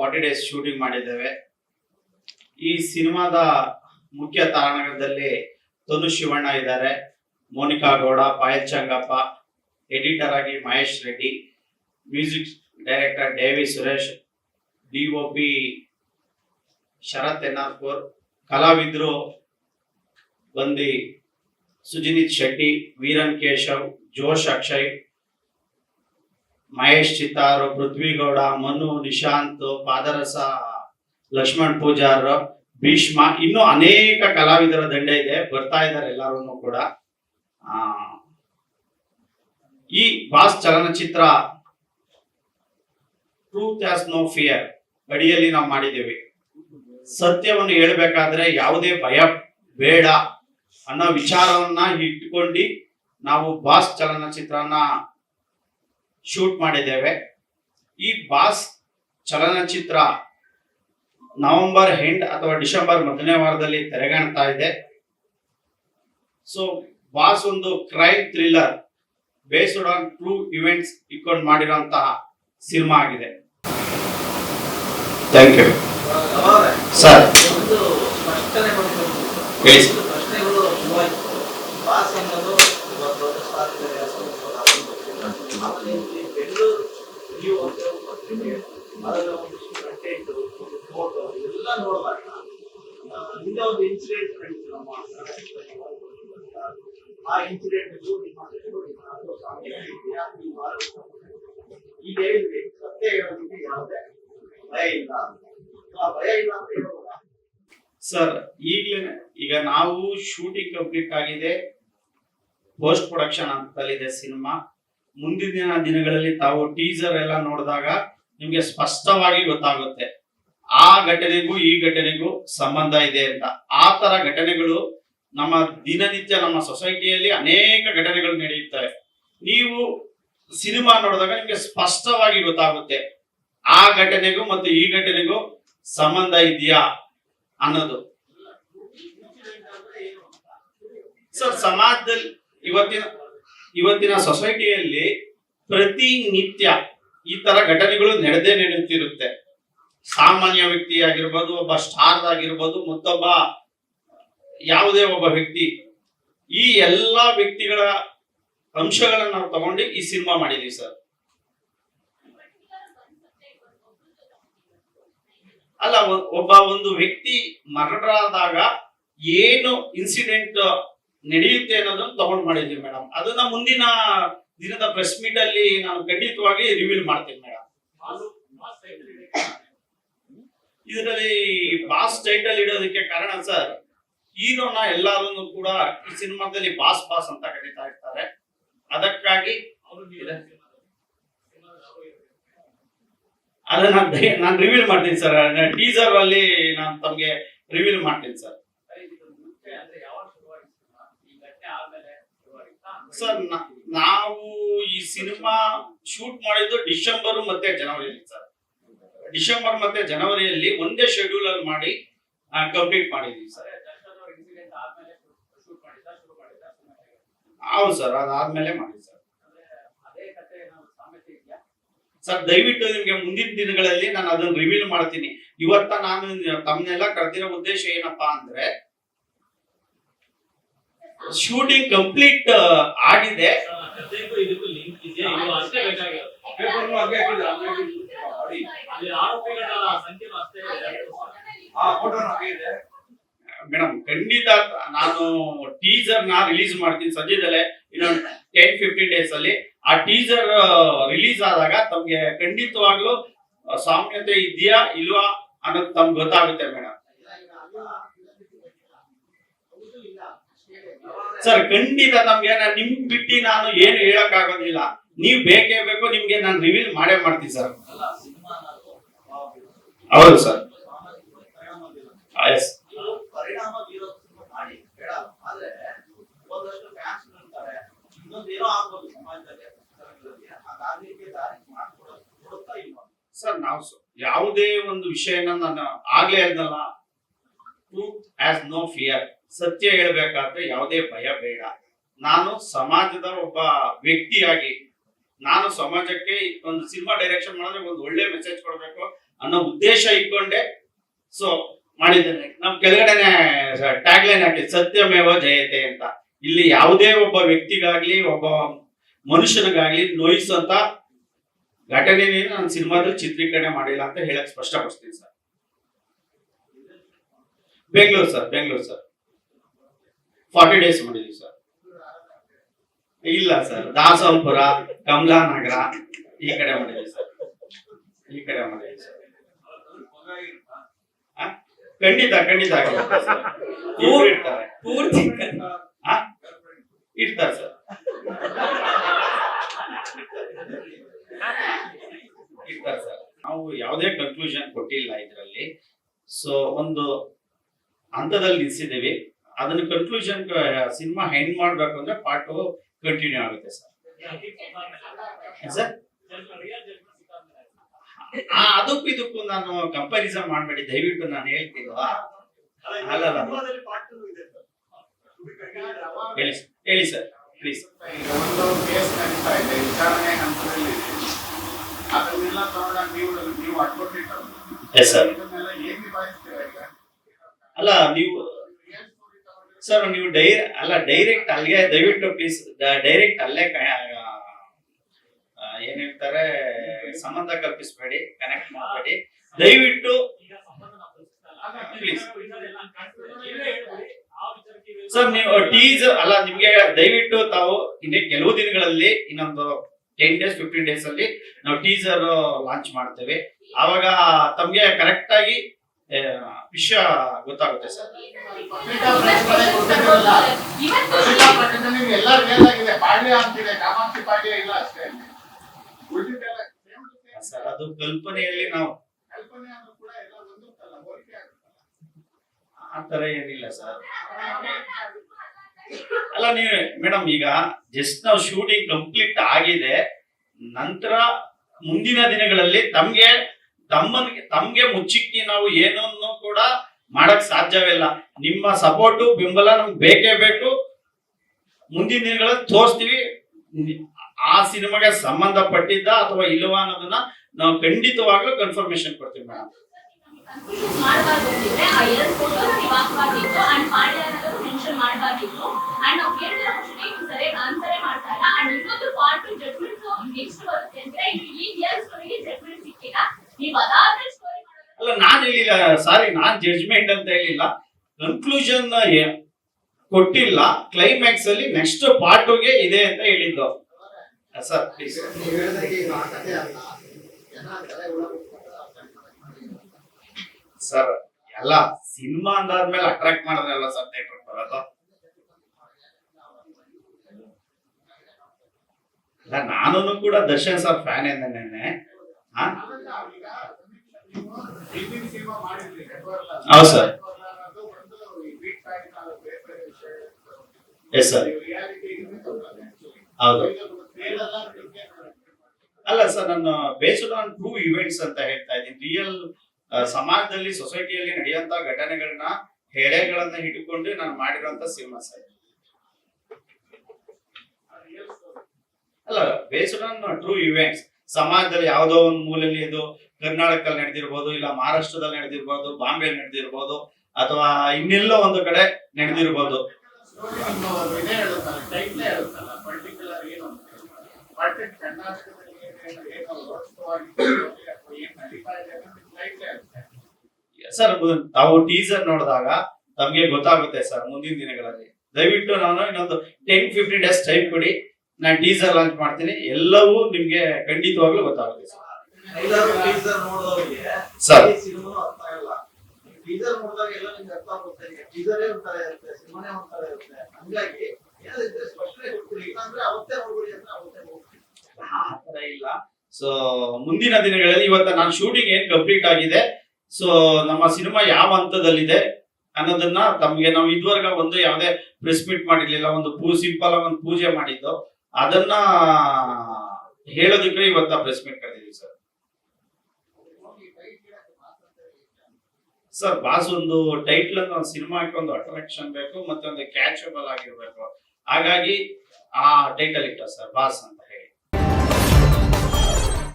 40 days shooting ಮಾಡಿದ್ದೇವೆ. ಈ ಸಿನಿಮಾದ ಮುಖ್ಯ ತಾರಾಗಣದಲ್ಲಿ ತನು ಶಿವಣ್ಣ ಇದ್ದಾರೆ, ಮೋನಿಕಾ ಗೌಡ, ಪಾಯಲ್ ಚಂಗಪ್ಪ, ಎಡಿಟರ್ ಆಗಿ Mahesh Reddy, music director Davy Suresh, DOP Sharath ಎನ್ನಾರ್ಪುರ್, ಕಲಾವಿದರು ಬಂದಿ ಸುಜಿನಿತ್ ಶೆಟ್ಟಿ, ವೀರನ್ ಕೇಶವ್, ಜೋಶ್ ಅಕ್ಷಯ್, ಮಹೇಶ್ ಚಿತ್ತಾರು, ಪೃಥ್ವಿಗೌಡ, ಮನು, ನಿಶಾಂತ್, ಪಾದರಸ, ಲಕ್ಷ್ಮಣ್ ಪೂಜಾರ್, ಭೀಷ್ಮ, ಇನ್ನು ಅನೇಕ ಕಲಾವಿದರ ದಂಡ ಇದೆ, ಬರ್ತಾ ಇದ್ದಾರೆ ಎಲ್ಲರೂ ಕೂಡ. ಈ ಬಾಸ್ ಚಲನಚಿತ್ರ ಟ್ರೂತ್ ಹ್ಯಾಸ್ ನೋ ಫಿಯರ್ ಅಡಿಯಲ್ಲಿ ನಾವು ಮಾಡಿದ್ದೇವೆ. ಸತ್ಯವನ್ನು ಹೇಳ್ಬೇಕಾದ್ರೆ ಯಾವುದೇ ಭಯ ಬೇಡ ಅನ್ನೋ ವಿಚಾರವನ್ನ ಇಟ್ಕೊಂಡು ನಾವು ಬಾಸ್ ಚಲನಚಿತ್ರನ ಶೂಟ್ ಮಾಡಿದ್ದೇವೆ. ಈ ಬಾಸ್ ಚಲನಚಿತ್ರ ನವೆಂಬರ್ ಎಂಡ್ ಅಥವಾ ಡಿಸೆಂಬರ್ ಮೊದಲನೇ ವಾರದಲ್ಲಿ ತೆರೆಗಾಣ್ತಾ ಇದೆ. ಸೊ ಬಾಸ್ ಒಂದು crime thriller based on true events ಇಟ್ಕೊಂಡು ಮಾಡಿರುವಂತಹ ಸಿನಿಮಾ ಆಗಿದೆ. Thank you sir. ಸರ್ ಈಗ ನಾವು ಶೂಟಿಂಗ್ ಕಂಪ್ಲೀಟ್ ಆಗಿದೆ, ಪೋಸ್ಟ್ ಪ್ರೊಡಕ್ಷನ್ ಅಂತಲ್ಲಿದೆ ಸಿನಿಮಾ. ಮುಂದಿನ ದಿನಗಳಲ್ಲಿ ತಾವು ಟೀಸರ್ ಎಲ್ಲ ನೋಡಿದಾಗ ನಿಮ್ಗೆ ಸ್ಪಷ್ಟವಾಗಿ ಗೊತ್ತಾಗುತ್ತೆ ಆ ಘಟನೆಗೂ ಈ ಘಟನೆಗೂ ಸಂಬಂಧ ಇದೆ ಅಂತ. ಆ ತರ ಘಟನೆಗಳು ನಮ್ಮ ದಿನನಿತ್ಯ ನಮ್ಮ ಸೊಸೈಟಿಯಲ್ಲಿ ಅನೇಕ ಘಟನೆಗಳು ನಡೆಯುತ್ತವೆ. ನೀವು ಸಿನಿಮಾ ನೋಡಿದಾಗ ನಿಮ್ಗೆ ಸ್ಪಷ್ಟವಾಗಿ ಗೊತ್ತಾಗುತ್ತೆ ಆ ಘಟನೆಗೂ ಮತ್ತು ಈ ಘಟನೆಗೂ ಸಂಬಂಧ ಇದೆಯಾ ಅನ್ನೋದು. ಸರ್, ಸಮಾಜದಲ್ಲಿ ಇವತ್ತಿನ ಸೊಸೈಟಿಯಲ್ಲಿ ಪ್ರತಿನಿತ್ಯ ಈ ತರ ಘಟನೆಗಳು ನಡೆಯುತ್ತಿರುತ್ತೆ. ಸಾಮಾನ್ಯ ವ್ಯಕ್ತಿ ಆಗಿರ್ಬೋದು, ಒಬ್ಬ ಸ್ಟಾರ್ ಆಗಿರ್ಬೋದು, ಮತ್ತೊಬ್ಬ ಯಾವುದೇ ಒಬ್ಬ ವ್ಯಕ್ತಿ, ಈ ಎಲ್ಲಾ ವ್ಯಕ್ತಿಗಳ ಅಂಶಗಳನ್ನ ನಾವು ತಗೊಂಡು ಈ ಸಿನಿಮಾ ಮಾಡಿದೀವಿ ಸರ್. ಅಲ್ಲ, ಒಂದು ವ್ಯಕ್ತಿ ಮರ್ಡರ್ ಆದಾಗ ಏನು ಇನ್ಸಿಡೆಂಟ್ ನಡೆಯುತ್ತೆ ಅನ್ನೋದನ್ನ ತಗೊಂಡ್ ಮಾಡಿದೀವಿ ಮೇಡಮ್. ಅದನ್ನ ಮುಂದಿನ ದಿನದ ಪ್ರೆಸ್ ಮೀಟ್ ಅಲ್ಲಿ ನಾನು ಖಂಡಿತವಾಗಿ ರಿವೀಲ್ ಮಾಡ್ತೀನಿ ಮೇಡಮ್. ಇದರಲ್ಲಿ ಬಾಸ್ ಟೈಟಲ್ ಇಡೋದಕ್ಕೆ ಕಾರಣ ಸರ್, ಹೀರೋನ ಎಲ್ಲಾರು ಕೂಡ ಈ ಸಿನಿಮಾದಲ್ಲಿ ಬಾಸ್ ಬಾಸ್ ಅಂತ ಕರೀತಾ ಇರ್ತಾರೆ. ಅದಕ್ಕಾಗಿ ಅದನ್ನ ನಾನು ರಿವೀಲ್ ಮಾಡ್ತೀನಿ ಸರ್. ಟೀಸರ್ ಅಲ್ಲಿ ನಾನು ತಮ್ಗೆ ರಿವೀಲ್ ಮಾಡ್ತೀನಿ ಸರ್. ಸರ್, ನಾವು ಈ ಸಿನಿಮಾ ಶೂಟ್ ಮಾಡಿದ್ದು ಡಿಸೆಂಬರ್ ಮತ್ತೆ ಜನವರಿಯಲ್ಲಿ ಸರ್. ಡಿಸೆಂಬರ್ ಮತ್ತೆ ಜನವರಿಯಲ್ಲಿ ಒಂದೇ ಶೆಡ್ಯೂಲ್ ಅಲ್ಲಿ ಮಾಡಿ ಕಂಪ್ಲೀಟ್ ಮಾಡಿದೀವಿ ಸರ್. ಹೌದು ಸರ್, ಅದಾದ್ಮೇಲೆ ಮಾಡಿ ಸರ್. ಸರ್, ದಯವಿಟ್ಟು ನಿಮ್ಗೆ ಮುಂದಿನ ದಿನಗಳಲ್ಲಿ ನಾನು ಅದನ್ನ ರಿವೀಲ್ ಮಾಡ್ತೀನಿ. ಇವತ್ತ ನಾನು ತಮ್ಮನ್ನೆಲ್ಲ ಕರೆದಿರೋ ಉದ್ದೇಶ ಏನಪ್ಪಾ ಅಂದ್ರೆ, ಶೂಟಿಂಗ್ ಕಂಪ್ಲೀಟ್ ಆಗಿದೆ. ಮೇಡಮ್, ಖಂಡಿತ ನಾನು ಟೀಸರ್ ನ ರಿಲೀಸ್ ಮಾಡ್ತೀನಿ ಸದ್ಯದಲ್ಲೇ, ಇನ್ನೊಂದು 10-15 ಡೇಸ್ ಅಲ್ಲಿ. ಆ ಟೀಸರ್ ರಿಲೀಸ್ ಆದಾಗ ತಮ್ಗೆ ಖಂಡಿತವಾಗ್ಲೂ ಸಾಮ್ಯತೆ ಇದೆಯಾ ಇಲ್ವಾ ಅನ್ನೋದು ತಮ್ಗೆ ಗೊತ್ತಾಗುತ್ತೆ ಮೇಡಮ್. ಸರ್, ಖಂಡಿತ ತಮ್ಗೆ ನಿಮ್ ಬಿಟ್ಟು ನಾನು ಏನು ಹೇಳಕ್ ಆಗೋದಿಲ್ಲ. ನೀವ್ ಬೇಕೇ ಬೇಕು, ನಿಮ್ಗೆ ನಾನು ರಿವೀಲ್ ಮಾಡೇ ಮಾಡ್ತೀನಿ ಸರ್. ಹೌದು ಸರ್. ಸರ್, ನಾವು ಯಾವುದೇ ಒಂದು ವಿಷಯನ ನಾನು ಆಗ್ಲೇ ಹೇಳ್ದಲ್ಲ, ಟ್ರೂತ್ ಹ್ಯಾಸ್ ನೋ ಫಿಯರ್. ಸತ್ಯ ಹೇಳ್ಬೇಕಾದ್ರೆ ಯಾವುದೇ ಭಯ ಬೇಡ. ನಾನು ಸಮಾಜದ ಒಬ್ಬ ವ್ಯಕ್ತಿಯಾಗಿ ನಾನು ಸಮಾಜಕ್ಕೆ ಒಂದು ಸಿನಿಮಾ ಡೈರೆಕ್ಷನ್ ಮಾಡಿದ್ರೆ ಒಂದು ಒಳ್ಳೆ ಮೆಸೇಜ್ ಕೊಡ್ಬೇಕು, ಅನ್ನೋ ಉದ್ದೇಶ ಇಟ್ಕೊಂಡೆ ಸೊ ಮಾಡಿದ್ದೇನೆ. ನಮ್ ಕೆಳಗಡೆನೆ ಟ್ಯಾಗ್ ಲೈನ್ ಹಾಕಿ ಸತ್ಯಮೇವ ಜಯತೆ ಅಂತ. ಇಲ್ಲಿ ಯಾವುದೇ ಒಬ್ಬ ವ್ಯಕ್ತಿಗಾಗ್ಲಿ ಒಬ್ಬ ಮನುಷ್ಯನಿಗಾಗ್ಲಿ ನೋಯಿಸುವಂತ ಘಟನೆನೇ ನಾನು ಸಿನಿಮಾದಲ್ಲಿ ಚಿತ್ರೀಕರಣೆ ಮಾಡಿಲ್ಲ ಅಂತ ಹೇಳಕ್ ಸ್ಪಷ್ಟಪಡಿಸ್ತೀನಿ ಸರ್. ಬೆಂಗಳೂರು ಸರ್ 40 ಡೇಸ್ ಮಾಡಿದ್ವಿ ಸರ್. ಇಲ್ಲ ಸರ್, ದಾಸಂಪುರ, ಕಮಲಾನಗರ ಈ ಕಡೆ ಮಾಡಿದ್ವಿ ಸರ್. ಖಂಡಿತ ಇರ್ತಾರೆ ಪೂರ್ತಿ ಇರ್ತಾರೆ ಸರ್. ನಾವು ಯಾವುದೇ ಕನ್ಕ್ಲೂಷನ್ ಕೊಟ್ಟಿಲ್ಲ ಇದರಲ್ಲಿ. ಸೊ ಒಂದು ಹಂತದಲ್ಲಿ ನಿಲ್ಸಿದ್ದೀವಿ. ಅದನ್ನ ಕನ್ಕ್ಲೂಷನ್ ಸಿನಿಮಾ ಹೆಂಗ್ ಮಾಡ್ಬೇಕು ಅಂದ್ರೆ ಪಾರ್ಟ್ 2 ಕಂಟಿನ್ಯೂ ಆಗುತ್ತೆ ಸರ್. ಅದಕ್ಕೂ ಇದಕ್ಕೂ ನಾನು ಕಂಪ್ಯಾರಿಸನ್ ಮಾಡ್ಬೇಡಿ ದಯವಿಟ್ಟು. ನಾನು ಹೇಳ್ತೀನಲ್ವಾ, ಹೇಳಿ ಸರ್ ಪ್ಲೀಸ್. ಅಲ್ಲ ನೀವು ಸರ್ ನೀವು ಡೈರೆಕ್ಟ್ ಅಲ್ಲಿಗೆ ದಯವಿಟ್ಟು ಪ್ಲೀಸ್ ಡೈರೆಕ್ಟ್ ಅಲ್ಲೇ ಏನ್ ಹೇಳ್ತಾರೆ ಸಂಬಂಧ ಕಲ್ಪಿಸಬೇಡಿ, ಕನೆಕ್ಟ್ ಮಾಡಬೇಡಿ ದಯವಿಟ್ಟು ಪ್ಲೀಸ್. ಸರ್ ನೀವು ಟೀಸರ್ ಅಲ್ಲ, ನಿಮ್ಗೆ ದಯವಿಟ್ಟು ತಾವು ಇನ್ನೇ ಕೆಲವು ದಿನಗಳಲ್ಲಿ ಇನ್ನೊಂದು 10 days 15 days ಅಲ್ಲಿ ನಾವು ಟೀಸರ್ ಲಾಂಚ್ ಮಾಡ್ತೇವೆ. ಆವಾಗ ತಮ್ಗೆ ಕರೆಕ್ಟ್ ಆಗಿ ವಿಷಯ ಗೊತ್ತಾಗುತ್ತೆ ಸರ್. ಸರ್ ಅದು ಕಲ್ಪನೆಯಲ್ಲಿ ನಾವು ಆತರ ಏನಿಲ್ಲ ಸರ್. ಅಲ್ಲ ನೀವು ಮೇಡಮ್, ಈಗ ಜಸ್ಟ್ ನಾವು ಶೂಟಿಂಗ್ ಕಂಪ್ಲೀಟ್ ಆಗಿದೆ, ನಂತರ ಮುಂದಿನ ದಿನಗಳಲ್ಲಿ ತಮ್ಗೆ ಮುಚ್ಚಿಕ್ಕಿ ನಾವು ಏನನ್ನು ಕೂಡ ಮಾಡಕ್ ಸಾಧ್ಯವಿಲ್ಲ. ನಿಮ್ಮ ಸಪೋರ್ಟು ಬೆಂಬಲ ನಮ್ಗೆ ಬೇಕೇ ಬೇಕು. ಮುಂದಿನ ದಿನಗಳಲ್ಲಿ ತೋರಿಸ್ತೀವಿ ಆ ಸಿನಿಮಾಗೆ ಸಂಬಂಧಪಟ್ಟಿದ್ದ ಅಥವಾ ಇಲ್ಲವಾ ಅನ್ನೋದನ್ನ ನಾವು ಖಂಡಿತವಾಗ್ಲೂ ಕನ್ಫರ್ಮೇಶನ್ ಕೊಡ್ತೀವಿ ಮೇಡಮ್. ಅಲ್ಲ ನಾನ್ ಹೇಳಿಲ್ಲ ಸಾರಿ, ನಾನ್ ಜಡ್ಜ್ಮೆಂಟ್ ಅಂತ ಹೇಳಿಲ್ಲ, ಕನ್ಕ್ಲೂಷನ್ ಕೊಟ್ಟಿಲ್ಲ. ಕ್ಲೈಮ್ಯಾಕ್ಸ್ ಅಲ್ಲಿ ನೆಕ್ಸ್ಟ್ ಪಾರ್ಟ್ 2ಗೆ ಇದೆ ಅಂತ ಹೇಳಿದ್ದು ಸರ್. ಪ್ಲೀಸ್ ಸರ್, ಎಲ್ಲ ಸಿನಿಮಾ ಅಂದಾದ್ಮೇಲೆ ಅಟ್ರಾಕ್ಟ್ ಮಾಡಿದ್ರಲ್ಲ ಸರ್ ಥಿಯೇಟರ್ ಬರೋದು. ಅಲ್ಲ ನಾನು ಕೂಡ ದರ್ಶನ್ ಸರ್ ಫ್ಯಾನ್ ಎಂದ ನೆನ್ನೆ. ಹೌದು ಸರ್, ಎಸ್ ಸರ್, ಹೌದು. ಅಲ್ಲ ಸರ್, ನಾನು ಬೇಸ್ಡ್ ಆನ್ ಟ್ರೂ ಇವೆಂಟ್ಸ್ ಅಂತ ಹೇಳ್ತಾ ಇದ್ದೀನಿ. ರಿಯಲ್ ಸಮಾಜದಲ್ಲಿ ಸೊಸೈಟಿಯಲ್ಲಿ ನಡೆಯುವಂತ ಘಟನೆಗಳನ್ನ ಹೆಡೆಗಳನ್ನ ಹಿಡ್ಕೊಂಡು ನಾನು ಮಾಡಿರುವಂತ ಸಿನಿಮಾ ಸರ್. ಅಲ್ಲ ಬೇಸ್ಡ್ ಆನ್ ಟ್ರೂ ಇವೆಂಟ್ಸ್. ಸಮಾಜದಲ್ಲಿ ಯಾವುದೋ ಒಂದು ಮೂಲೆಯಲ್ಲಿ ಇದು ಕರ್ನಾಟಕದಲ್ಲಿ ನಡೆದಿರ್ಬೋದು, ಇಲ್ಲ ಮಹಾರಾಷ್ಟ್ರದಲ್ಲಿ ನಡೆದಿರ್ಬೋದು, ಬಾಂಬೆ ನಡೆದಿರ್ಬೋದು, ಅಥವಾ ಇನ್ನೆಲ್ಲೋ ಒಂದು ಕಡೆ ನಡೆದಿರ್ಬೋದು. ಸರ್ ತಾವು ಟೀಸರ್ ನೋಡಿದಾಗ ತಮ್ಗೆ ಗೊತ್ತಾಗುತ್ತೆ ಸರ್ ಮುಂದಿನ ದಿನಗಳಲ್ಲಿ. ದಯವಿಟ್ಟು ನಾನು ಇನ್ನೊಂದು 10-15 days ಟೈಮ್ ಕೊಡಿ, ನಾನು ಟೀಸರ್ ಲಾಂಚ್ ಮಾಡ್ತೀನಿ. ಎಲ್ಲವೂ ನಿಮ್ಗೆ ಖಂಡಿತವಾಗ್ಲೂ ಗೊತ್ತಾಗುತ್ತೆ ಸರ್. ಸರ್ ಟೀಸರ್ ನೋಡಿದಾಗ ಎಲ್ಲ ನಿಮ್ಗೆ ಅರ್ಥ ಆಗುತ್ತೆ. ಟೀಸರೇ ಒಂಥರ ಇರುತ್ತೆ, ಸಿನಿಮಾನೇ ಒಂಥರ ಇರುತ್ತೆ. ಹಂಗಾಗಿ ಏನಾದ್ರೆ ಸ್ಪಷ್ಟನೆ ಕೊಡ್ತೀರಿ, ಇಲ್ಲಾಂದ್ರೆ ಅವತ್ತೇ ನೋಡ್ಬಿಡಿ ಅಂದ್ರೆ ಅವತ್ತೇ ಹೋಗ್ತೀವಿ. ಆ ತರ ಇಲ್ಲ. ಸೊ ಮುಂದಿನ ದಿನಗಳಲ್ಲಿ ಇವತ್ತ ನಾನು ಶೂಟಿಂಗ್ ಏನ್ ಕಂಪ್ಲೀಟ್ ಆಗಿದೆ, ಸೊ ನಮ್ಮ ಸಿನಿಮಾ ಯಾವ ಹಂತದಲ್ಲಿದೆ ಅನ್ನೋದನ್ನ ತಮ್ಗೆ ನಾವು ಇದುವರೆಗೆ ಒಂದು ಯಾವುದೇ ಪ್ರೆಸ್ ಮೀಟ್ ಮಾಡಿರ್ಲಿಲ್ಲ. ಒಂದು ಸಿಂಪಲ್ ಆಗಿ ಒಂದು ಪೂಜೆ ಮಾಡಿದ್ದು, ಅದನ್ನ ಹೇಳೋದಕ್ಕೆ ಇವತ್ತ ಪ್ರೆಸ್ ಮೀಟ್ ಕರೆದಿದ್ದೀವಿ ಸರ್. ಸರ್ ಬಾಸ್ ಒಂದು ಟೈಟ್ಲ್ ಅಂದ್ರೆ ಒಂದು ಸಿನಿಮಾಕ್ಕೆ ಒಂದು ಅಟ್ರಾಕ್ಷನ್ ಬೇಕು, ಮತ್ತೆ ಒಂದು ಕ್ಯಾಚಬಲ್ ಆಗಿರ್ಬೇಕು. ಹಾಗಾಗಿ ಆ ಟೈಟಲ್ ಇಟ್ಟ ಸರ್ ಬಾಸ್ ಅಂತ.